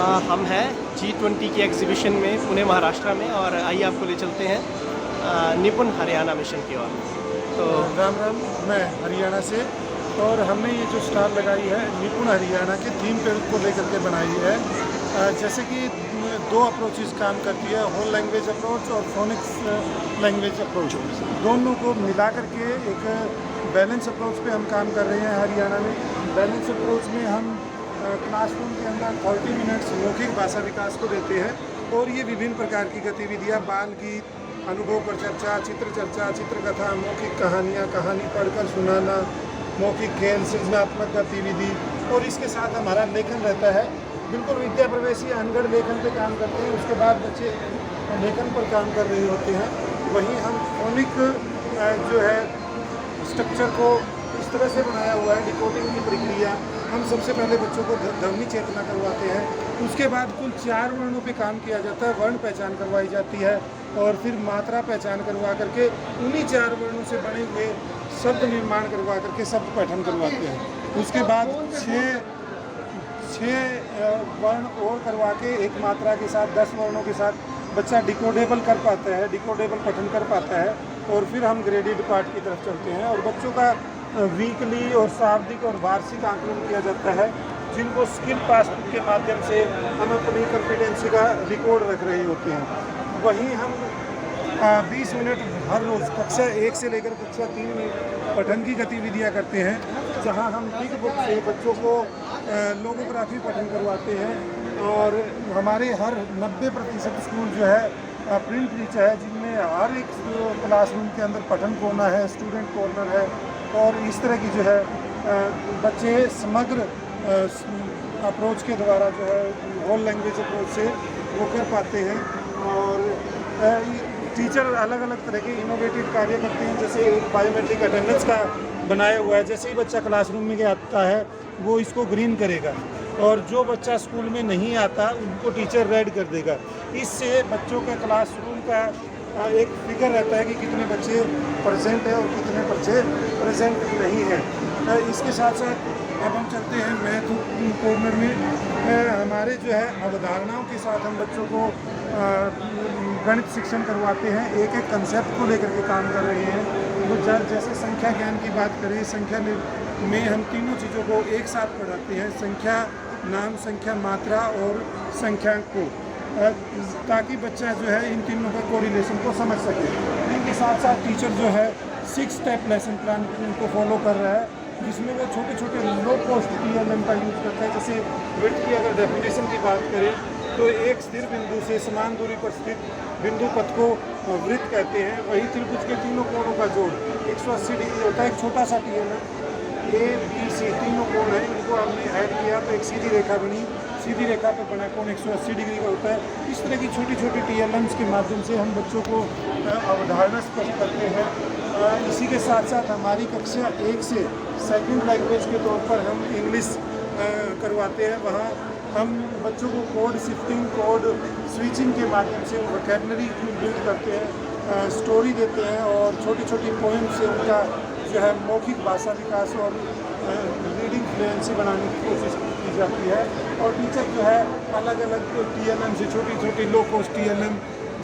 हम हैं G20 की एग्जीबिशन में पुणे महाराष्ट्र में, और आइए आपको ले चलते हैं निपुण हरियाणा मिशन की ओर। तो राम राम, मैं हरियाणा से, और हमने ये जो स्टॉल लगाई है निपुण हरियाणा के थीम पे को लेकर के बनाई है। जैसे कि दो अप्रोचेस काम करती है, होल लैंग्वेज अप्रोच और फोनिक्स लैंग्वेज अप्रोच। दोनों को मिला करके एक बैलेंस अप्रोच पे हम काम कर रहे हैं हरियाणा में। बैलेंस अप्रोच में हम क्लासरूम के अंदर 30 मिनट्स मौखिक भाषा विकास को देते हैं, और ये विभिन्न प्रकार की गतिविधियाँ, बाल गीत, अनुभव पर चर्चा, चित्र चर्चा, चित्रकथा, मौखिक कहानियाँ, कहानी पढ़कर सुनाना, मौखिक खेल, सृजनात्मक गतिविधि, और इसके साथ हमारा लेखन रहता है। बिल्कुल विद्या प्रवेशी अनगढ़ लेखन पे काम करते हैं। उसके बाद बच्चे लेखन पर काम कर रहे होते हैं। वहीं हम फोनिक जो है स्ट्रक्चर को इस तरह से बनाया हुआ है, डिकोडिंग की प्रक्रिया। हम सबसे पहले बच्चों को ध्वनि चेतना करवाते हैं, उसके बाद कुल 4 वर्णों पे काम किया जाता है। वर्ण पहचान करवाई जाती है, और फिर मात्रा पहचान करवा करके उन्हीं 4 वर्णों से बने हुए शब्द निर्माण करवा करके शब्द पठन करवाते हैं। उसके बाद 6 वर्ण और करवा के एक मात्रा के साथ 10 वर्णों के साथ बच्चा डिकोडेबल कर पाता है, डिकोडेबल पठन कर पाता है। और फिर हम ग्रेडेड पार्ट की तरफ चलते हैं, और बच्चों का वीकली और शाब्दिक और वार्षिक आकलन किया जाता है, जिनको स्किल पासबुक के माध्यम से हम अपनी कॉम्पिटेंसी का रिकॉर्ड रख रहे होते हैं। वहीं हम 20 मिनट हर रोज़ कक्षा 1 से लेकर कक्षा 3 में पठन की गतिविधियां करते हैं, जहां हम बिग बुक से बच्चों को लोगोग्राफी पठन करवाते हैं। और हमारे हर 90% स्कूल जो है प्रिंट टीचर है, जिनमें हर एक क्लासरूम के अंदर पठन कोना है, स्टूडेंट कॉर्नर है, और इस तरह की जो है बच्चे समग्र अप्रोच के द्वारा जो है होल लैंग्वेज अप्रोच से वो कर पाते हैं। और टीचर अलग अलग तरह के इनोवेटिव कार्य करते हैं, जैसे एक बायोमेट्रिक अटेंडेंस का बनाया हुआ है। जैसे ही बच्चा क्लासरूम में आता है वो इसको ग्रीन करेगा, और जो बच्चा स्कूल में नहीं आता उनको टीचर रेड कर देगा। इससे बच्चों के क्लासरूम का एक फिगर रहता है कि कितने बच्चे प्रेजेंट है और कितने बच्चे प्रेजेंट नहीं है। इसके साथ साथ अब हम चलते हैं मैथ कॉर्नर में। हमारे जो है अवधारणाओं के साथ हम बच्चों को गणित शिक्षण करवाते हैं। एक एक कंसेप्ट को लेकर के काम कर रहे हैं। तो जैसे संख्या ज्ञान की बात करें, संख्या में हम तीनों चीज़ों को एक साथ पढ़ाते हैं, संख्या, नाम, संख्या, मात्रा और संख्यांक को, ताकि बच्चा जो है इन तीनों का कोरिलेशन को समझ सके। इनके साथ साथ टीचर जो है 6 स्टेप लेसन प्लान को फॉलो कर रहा है, जिसमें वो छोटे छोटे लो कॉस्ट TLM का यूज़ करता है। जैसे विड्थ की अगर डेफिनेशन की बात करें तो एक स्थिर बिंदु से समान दूरी पर स्थित बिंदु पथ को वृत्त कहते हैं। वही त्रिभुज के तीनों कोणों का जोड़ 180 डिग्री होता है। एक छोटा सा TLM ABC तीनों कोण है, इनको हमने ऐड किया तो एक सीधी रेखा बनी। सीधी रेखा पर बना कोण 180 डिग्री का होता है। इस तरह की छोटी छोटी TLMs के माध्यम से हम बच्चों को अवधारणा स्पष्ट करते हैं। इसी के साथ साथ हमारी कक्षा 1 से सेकंड लैंग्वेज के तौर पर हम इंग्लिश करवाते हैं। वहाँ हम बच्चों को कोड शिफ्टिंग, कोड स्विचिंग के माध्यम से वोकैबुलरी बिल्ड करते हैं, स्टोरी देते हैं, और छोटी छोटी पोएम से उनका जो है मौखिक भाषा विकास और रीडिंग फ्लुएंसी बनाने की कोशिश की जाती है। और टीचर जो है अलग अलग TLM से छोटी छोटी लो कॉस्ट TLM,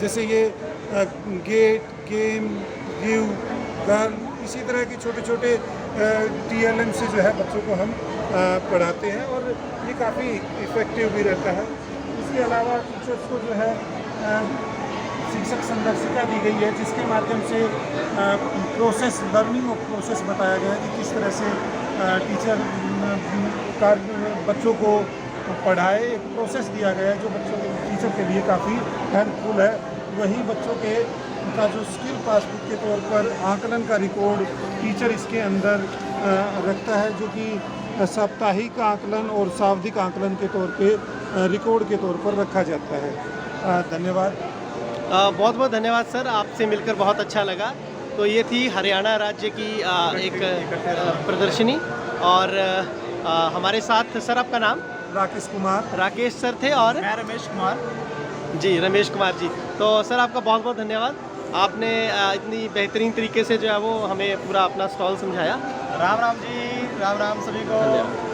जैसे ये गेट, गेम, गिव, गर्ल, इसी तरह की छोटे छोटे TLM से जो है बच्चों को हम पढ़ाते हैं, और ये काफ़ी इफ़ेक्टिव भी रहता है। इसके अलावा टीचर्स को जो है शिक्षक संदर्शिका दी गई है, जिसके माध्यम से प्रोसेस, लर्निंग ऑफ प्रोसेस बताया गया है कि किस तरह से टीचर बच्चों को पढ़ाए। एक प्रोसेस दिया गया है जो बच्चों के टीचर के लिए काफ़ी हेल्पफुल है। वहीं बच्चों के का जो स्किल पासबुक के तौर पर आकलन का रिकॉर्ड टीचर इसके अंदर रखता है, जो कि साप्ताहिक आकलन और शाब्दिक आकलन के तौर पे रिकॉर्ड के तौर पर रखा जाता है। धन्यवाद। बहुत बहुत धन्यवाद सर, आपसे मिलकर बहुत अच्छा लगा। तो ये थी हरियाणा राज्य की एक प्रदर्शनी, और हमारे साथ सर, आपका नाम? राकेश कुमार। राकेश सर थे, और मैं रमेश कुमार जी, रमेश कुमार जी। तो सर, आपका बहुत बहुत धन्यवाद। आपने इतनी बेहतरीन तरीके से जो है वो हमें पूरा अपना स्टॉल समझाया। राम राम जी, राम राम सभी को। धन्यवाद।